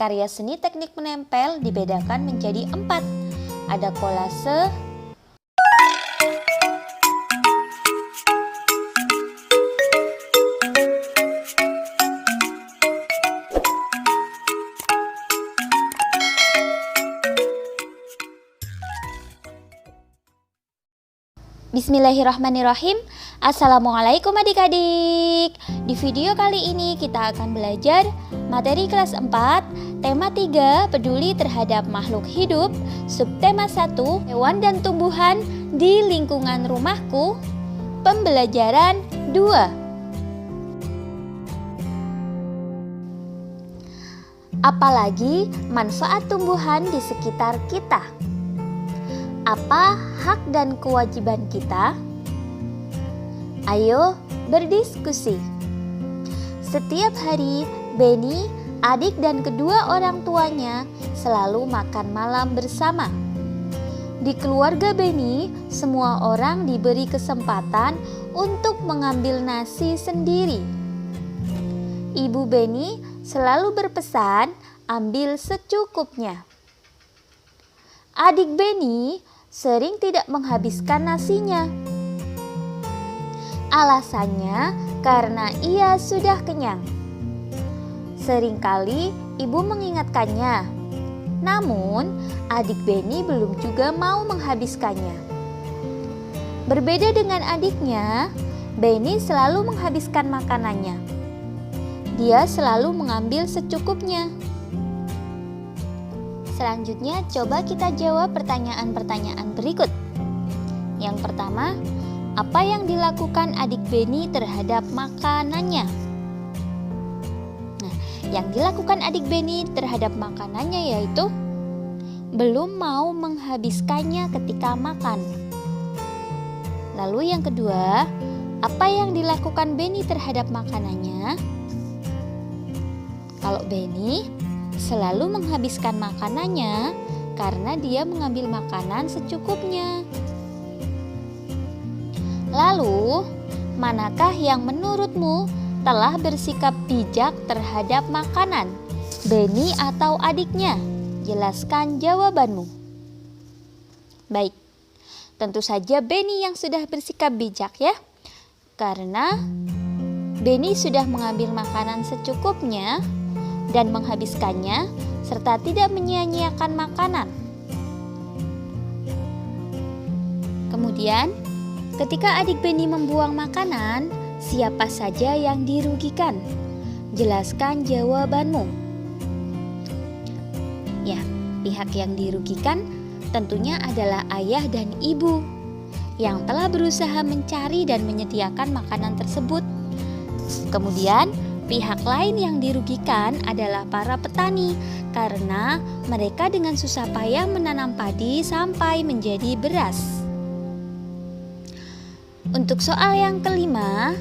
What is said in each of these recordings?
Karya seni teknik menempel dibedakan menjadi 4. Ada kolase, Bismillahirrahmanirrahim. Assalamualaikum adik-adik. Di video kali ini kita akan belajar materi kelas 4, tema 3, peduli terhadap makhluk hidup, subtema 1, hewan dan tumbuhan di lingkungan rumahku, pembelajaran 2. Apalagi manfaat tumbuhan di sekitar kita? Apa hak dan kewajiban kita? Ayo berdiskusi. Setiap hari, Benny, adik dan kedua orang tuanya selalu makan malam bersama. Di keluarga Benny, semua orang diberi kesempatan untuk mengambil nasi sendiri. Ibu Benny selalu berpesan, ambil secukupnya. Adik Benny sering tidak menghabiskan nasinya. Alasannya karena ia sudah kenyang. Seringkali ibu mengingatkannya, namun adik Benny belum juga mau menghabiskannya. Berbeda dengan adiknya, Benny selalu menghabiskan makanannya. Dia selalu mengambil secukupnya. Selanjutnya, coba kita jawab pertanyaan-pertanyaan berikut. Yang pertama, apa yang dilakukan adik Benny terhadap makanannya? Nah, yang dilakukan adik Benny terhadap makanannya yaitu belum mau menghabiskannya ketika makan. Lalu yang kedua, apa yang dilakukan Benny terhadap makanannya? Kalau Benny selalu menghabiskan makanannya karena dia mengambil makanan secukupnya. Lalu, manakah yang menurutmu telah bersikap bijak terhadap makanan? Benny atau adiknya? Jelaskan jawabanmu. Baik, tentu saja Benny yang sudah bersikap bijak ya. Karena Benny sudah mengambil makanan secukupnya dan menghabiskannya serta tidak menyia-nyiakan makanan. Kemudian, ketika adik Benny membuang makanan, siapa saja yang dirugikan? Jelaskan jawabanmu. Ya, pihak yang dirugikan tentunya adalah ayah dan ibu yang telah berusaha mencari dan menyediakan makanan tersebut. Kemudian, pihak lain yang dirugikan adalah para petani karena mereka dengan susah payah menanam padi sampai menjadi beras. Untuk soal yang kelima,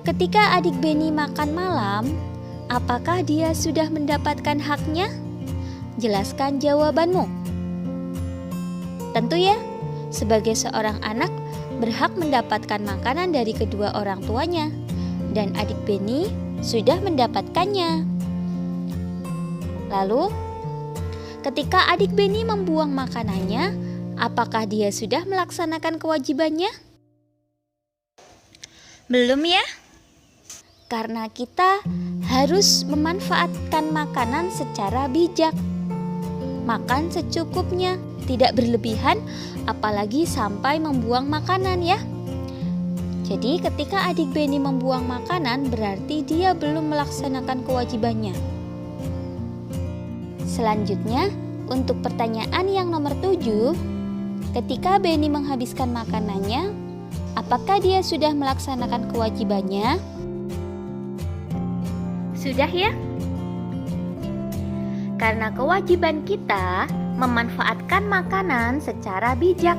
ketika adik Benny makan malam, apakah dia sudah mendapatkan haknya? Jelaskan jawabanmu. Tentu ya, sebagai seorang anak berhak mendapatkan makanan dari kedua orang tuanya. Dan adik Benny sudah mendapatkannya. Lalu, ketika adik Benny membuang makanannya, apakah dia sudah melaksanakan kewajibannya? Belum ya? Karena kita harus memanfaatkan makanan secara bijak. Makan secukupnya, tidak berlebihan, apalagi sampai membuang makanan ya. Jadi ketika adik Benny membuang makanan berarti dia belum melaksanakan kewajibannya. Selanjutnya, untuk pertanyaan yang nomor 7, ketika Benny menghabiskan makanannya, apakah dia sudah melaksanakan kewajibannya? Sudah ya? Karena kewajiban kita memanfaatkan makanan secara bijak.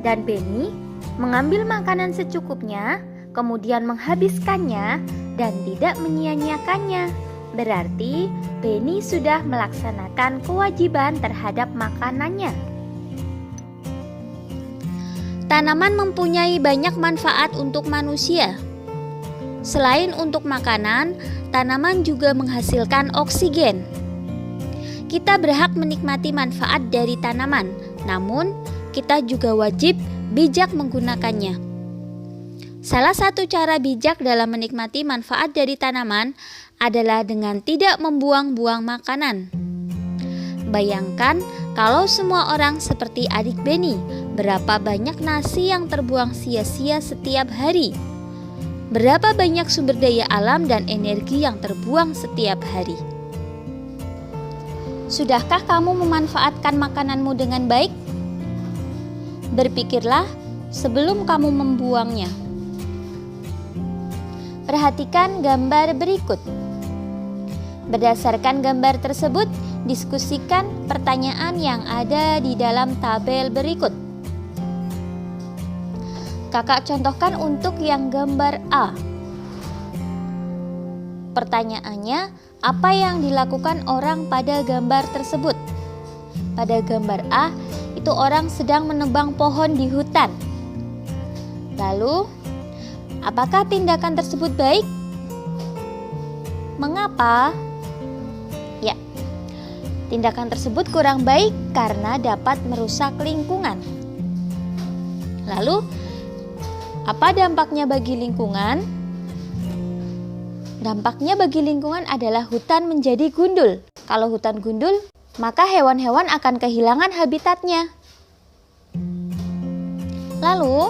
Dan Benny mengambil makanan secukupnya, kemudian menghabiskannya dan tidak menyia-nyiakannya. Berarti Benny sudah melaksanakan kewajiban terhadap makanannya. Tanaman mempunyai banyak manfaat untuk manusia. Selain untuk makanan, tanaman juga menghasilkan oksigen. Kita berhak menikmati manfaat dari tanaman, namun kita juga wajib bijak menggunakannya. Salah satu cara bijak dalam menikmati manfaat dari tanaman adalah dengan tidak membuang-buang makanan. Bayangkan kalau semua orang seperti adik Beni, berapa banyak nasi yang terbuang sia-sia setiap hari? Berapa banyak sumber daya alam dan energi yang terbuang setiap hari? Sudahkah kamu memanfaatkan makananmu dengan baik? Berpikirlah sebelum kamu membuangnya. Perhatikan gambar berikut. Berdasarkan gambar tersebut, diskusikan pertanyaan yang ada di dalam tabel berikut. Kakak contohkan untuk yang gambar A. Pertanyaannya, apa yang dilakukan orang pada gambar tersebut? Pada gambar A, itu orang sedang menebang pohon di hutan. Lalu, apakah tindakan tersebut baik? Mengapa? Ya, tindakan tersebut kurang baik karena dapat merusak lingkungan. Lalu, apa dampaknya bagi lingkungan? Dampaknya bagi lingkungan adalah hutan menjadi gundul. Kalau hutan gundul, maka hewan-hewan akan kehilangan habitatnya. Lalu,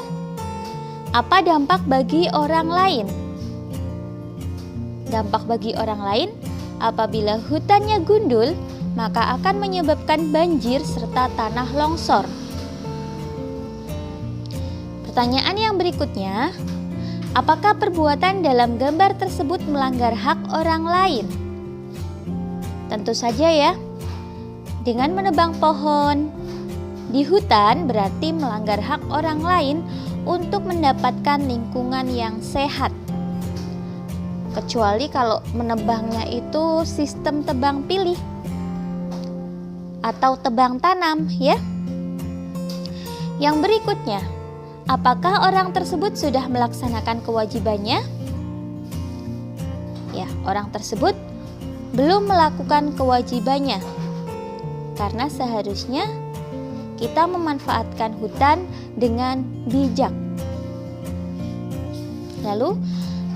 apa dampak bagi orang lain? Dampak bagi orang lain, apabila hutannya gundul, maka akan menyebabkan banjir serta tanah longsor. Pertanyaan yang berikutnya, apakah perbuatan dalam gambar tersebut melanggar hak orang lain? Tentu saja ya. Dengan menebang pohon di hutan berarti melanggar hak orang lain untuk mendapatkan lingkungan yang sehat. Kecuali kalau menebangnya itu sistem tebang pilih atau tebang tanam ya. Yang berikutnya, apakah orang tersebut sudah melaksanakan kewajibannya? Ya, orang tersebut belum melakukan kewajibannya. Karena seharusnya kita memanfaatkan hutan dengan bijak. Lalu,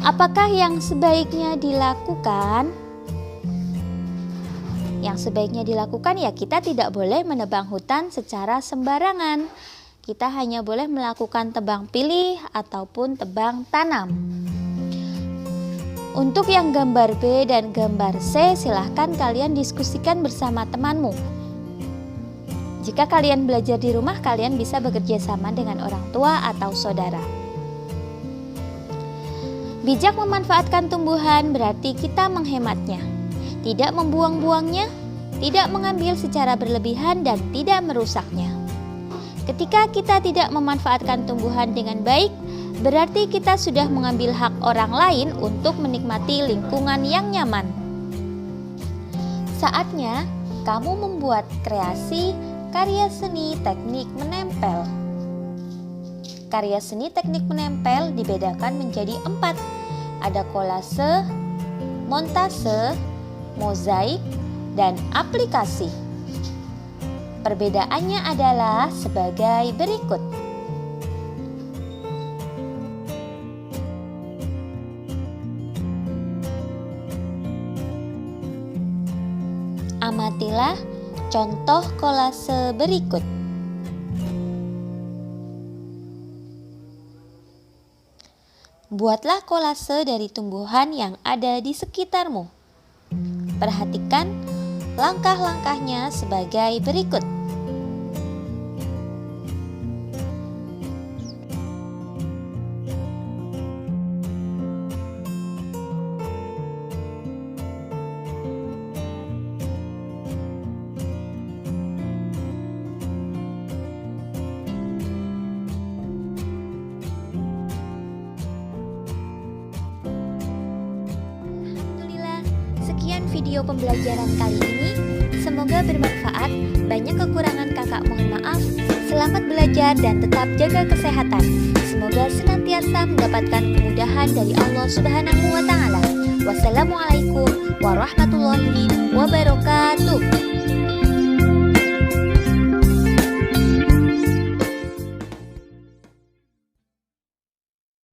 apakah yang sebaiknya dilakukan? Yang sebaiknya dilakukan ya kita tidak boleh menebang hutan secara sembarangan. Kita hanya boleh melakukan tebang pilih ataupun tebang tanam. Untuk yang gambar B dan gambar C, silahkan kalian diskusikan bersama temanmu. Jika kalian belajar di rumah, kalian bisa bekerja sama dengan orang tua atau saudara. Bijak memanfaatkan tumbuhan berarti kita menghematnya, tidak membuang-buangnya, tidak mengambil secara berlebihan dan tidak merusaknya. Ketika kita tidak memanfaatkan tumbuhan dengan baik, berarti kita sudah mengambil hak orang lain untuk menikmati lingkungan yang nyaman. Saatnya kamu membuat kreasi karya seni teknik menempel. Karya seni teknik menempel dibedakan menjadi 4. Ada kolase, montase, mozaik, dan aplikasi. Perbedaannya adalah sebagai berikut. Amatilah contoh kolase berikut. Buatlah kolase dari tumbuhan yang ada di sekitarmu. Perhatikan langkah-langkahnya sebagai berikut. Sekian video pembelajaran kali ini, semoga bermanfaat. Banyak kekurangan kakak mohon maaf. Selamat belajar dan tetap jaga kesehatan. Semoga senantiasa mendapatkan kemudahan dari Allah Subhanahu wa Ta'ala. Wassalamualaikum warahmatullahi wabarakatuh.